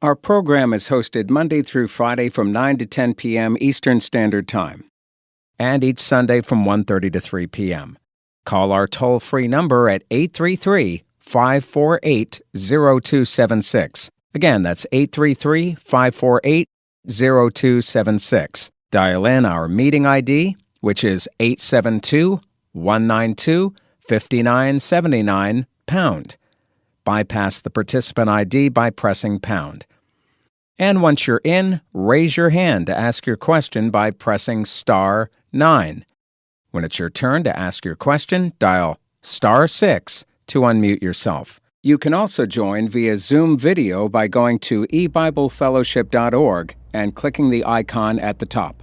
Our program is hosted Monday through Friday from 9 to 10 p.m. Eastern Standard Time, and each Sunday from 1:30 to 3 p.m. Call our toll-free number at 833-548-0276. Again, that's 833-548-0276. Dial in our meeting ID, which is 872-192-5979 #. Bypass the participant ID by pressing pound. And once you're in, raise your hand to ask your question by pressing star 9. When it's your turn to ask your question, dial star 6 to unmute yourself. You can also join via Zoom video by going to ebiblefellowship.org and clicking the icon at the top.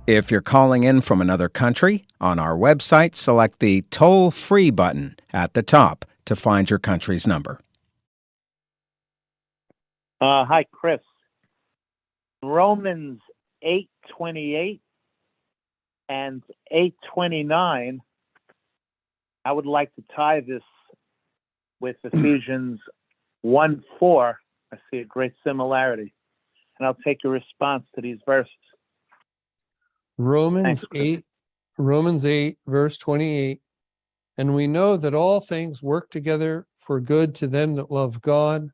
If you're calling in from another country, on our website, select the toll-free button at the top to find your country's number. Hi, Chris. Romans 8:28 and 8:29, I would like to tie this with Ephesians 1:4. I see a great similarity, and I'll take your response to these verses. Romans Thanks, 8, verse 28. And we know that all things work together for good to them that love God,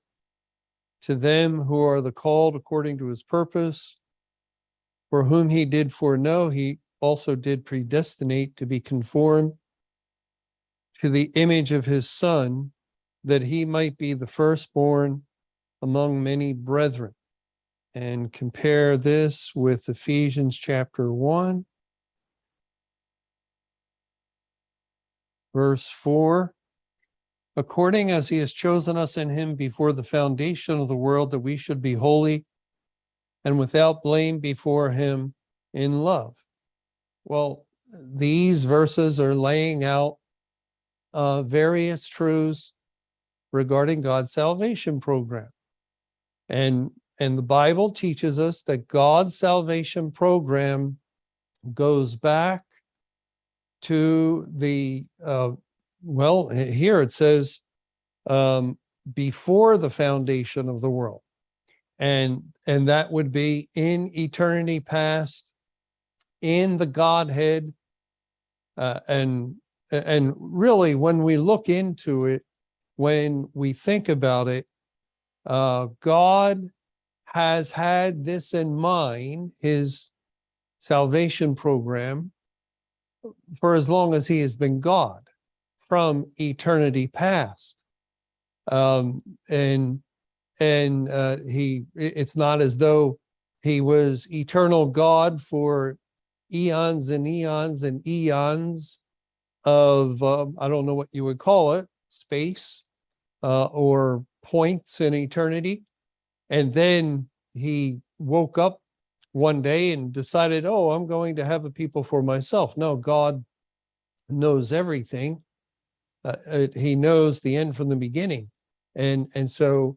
to them who are the called according to his purpose, for whom he did foreknow, he also did predestinate to be conformed to the image of his Son, that he might be the firstborn among many brethren. And compare this with Ephesians chapter 1, verse 4. According as he has chosen us in him before the foundation of the world, that we should be holy and without blame before him in love. Well, these verses are laying out various truths regarding God's salvation program. And the Bible teaches us that God's salvation program goes back to the, here it says, before the foundation of the world. And that would be in eternity past, in the Godhead. And really, when we look into it, when we think about it, God has had this in mind, his salvation program, for as long as he has been God, from eternity past. It's not as though he was eternal God for eons and eons and eons of, I don't know what you would call it, space or points in eternity. And then he woke up one day and decided, oh, I'm going to have a people for myself. No, God knows everything. He knows the end from the beginning. And so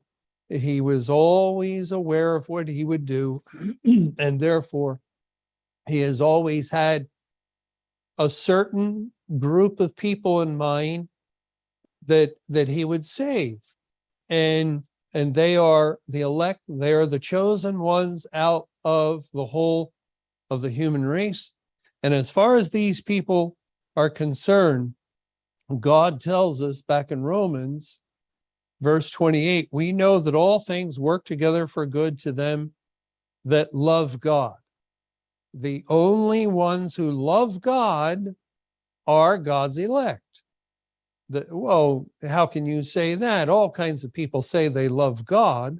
he was always aware of what he would do. And therefore, he has always had a certain group of people in mind that he would save. And they are the elect, they are the chosen ones out of the whole of the human race. And as far as these people are concerned, God tells us back in Romans, verse 28, we know that all things work together for good to them that love God. The only ones who love God are God's elect. Well, how can you say that? All kinds of people say they love God.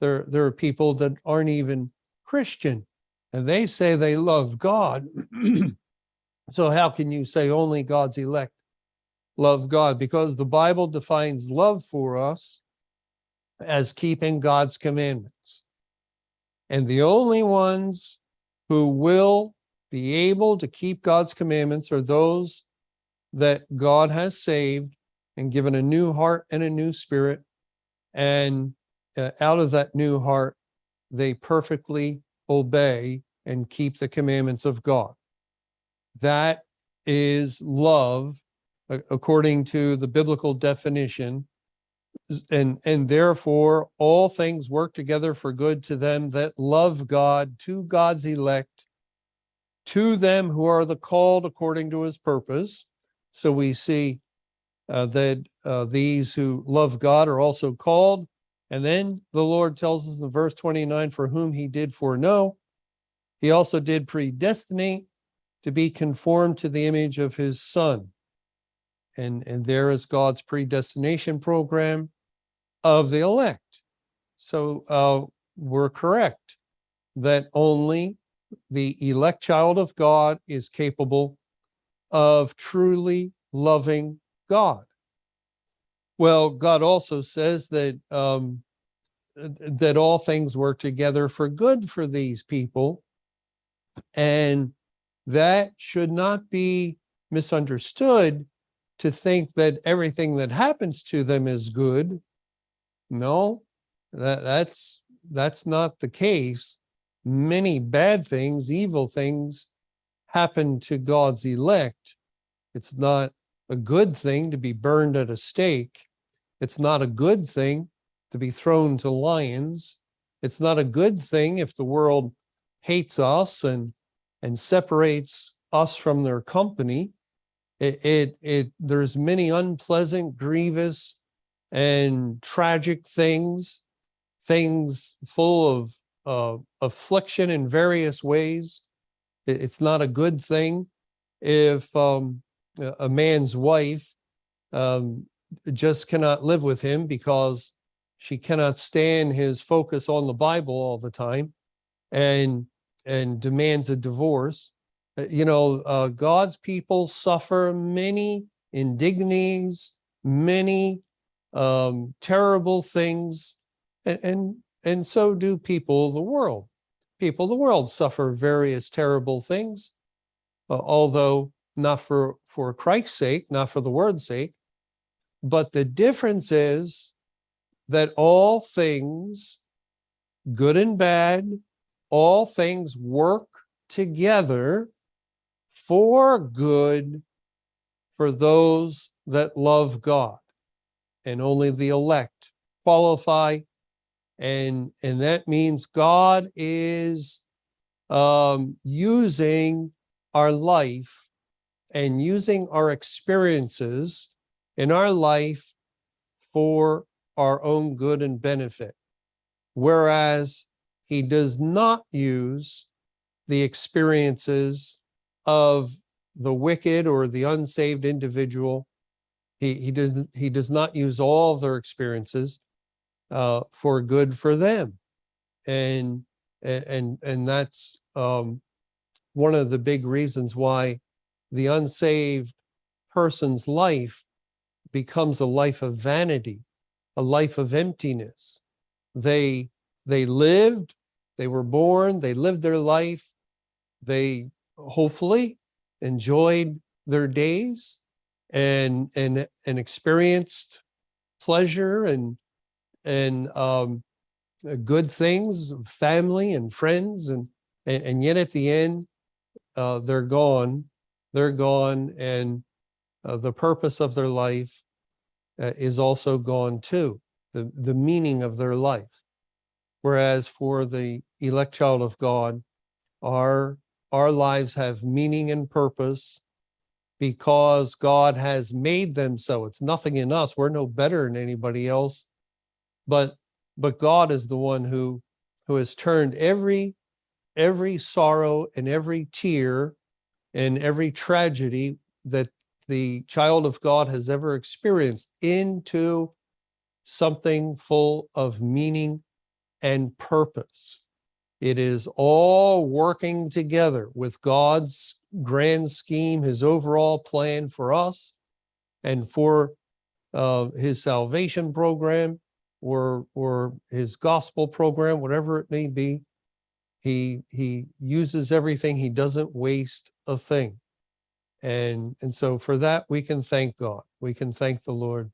There are people that aren't even Christian, and they say they love God. So how can you say only God's elect love God? Because the Bible defines love for us as keeping God's commandments. And the only ones who will be able to keep God's commandments are those that God has saved and given a new heart and a new spirit. And out of that new heart, they perfectly obey and keep the commandments of God. That is love, according to the biblical definition And therefore all things work together for good to them that love God, to God's elect, to them who are the called according to his purpose. So we see that these who love God are also called. And then the Lord tells us in verse 29, for whom he did foreknow, he also did predestinate to be conformed to the image of his Son. And there is God's predestination program of the elect. So we're correct that only the elect child of God is capable of truly loving God. Well, God also says that that all things work together for good for these people, and that should not be misunderstood to think that everything that happens to them is good. No, that's not the case. Many bad things, evil things happen to God's elect. It's not a good thing to be burned at a stake. It's not a good thing to be thrown to lions. It's not a good thing if the world hates us and separates us from their company. There's many unpleasant, grievous, and tragic things full of affliction in various ways. It's not a good thing if a man's wife just cannot live with him because she cannot stand his focus on the Bible all the time and demands a divorce. God's people suffer many indignities, many terrible things, and so do people of the world. People of the world suffer various terrible things, although not for Christ's sake, not for the word's sake. But the difference is that all things, good and bad, all things work together for good for those that love God. And only the elect qualify. And that means God is using our life and using our experiences in our life for our own good and benefit. Whereas he does not use the experiences of the wicked or the unsaved individual. He does not use all of their experiences for good for them. And that's one of the big reasons why the unsaved person's life becomes a life of vanity, a life of emptiness. They lived, they were born, they lived their life, they hopefully enjoyed their days and experienced pleasure and good things, family and friends, and yet at the end they're gone, and the purpose of their life is also gone too, the meaning of their life. Whereas for the elect child of God, our lives have meaning and purpose because God has made them so. It's nothing in us. We're no better than anybody else, but God is the one who has turned every sorrow and every tear and every tragedy that the child of God has ever experienced into something full of meaning and purpose. It is all working together with God's grand scheme, his overall plan for us and for his salvation program or his gospel program, whatever it may be. He uses everything. He doesn't waste a thing. And so for that, we can thank God. We can thank the Lord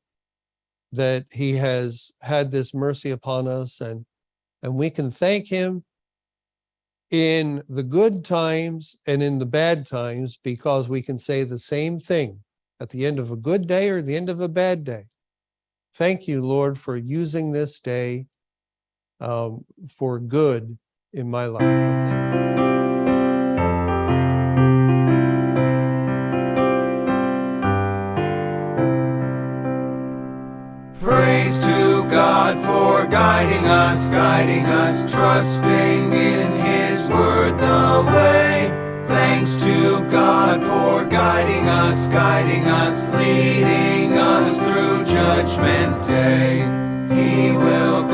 that he has had this mercy upon us, and we can thank him in the good times and in the bad times, because we can say the same thing at the end of a good day or the end of a bad day. Thank you, Lord, for using this day for good in my life. Praise to God for guiding us, trusting in His word the way. Thanks to God for guiding us, leading us through Judgment Day. He will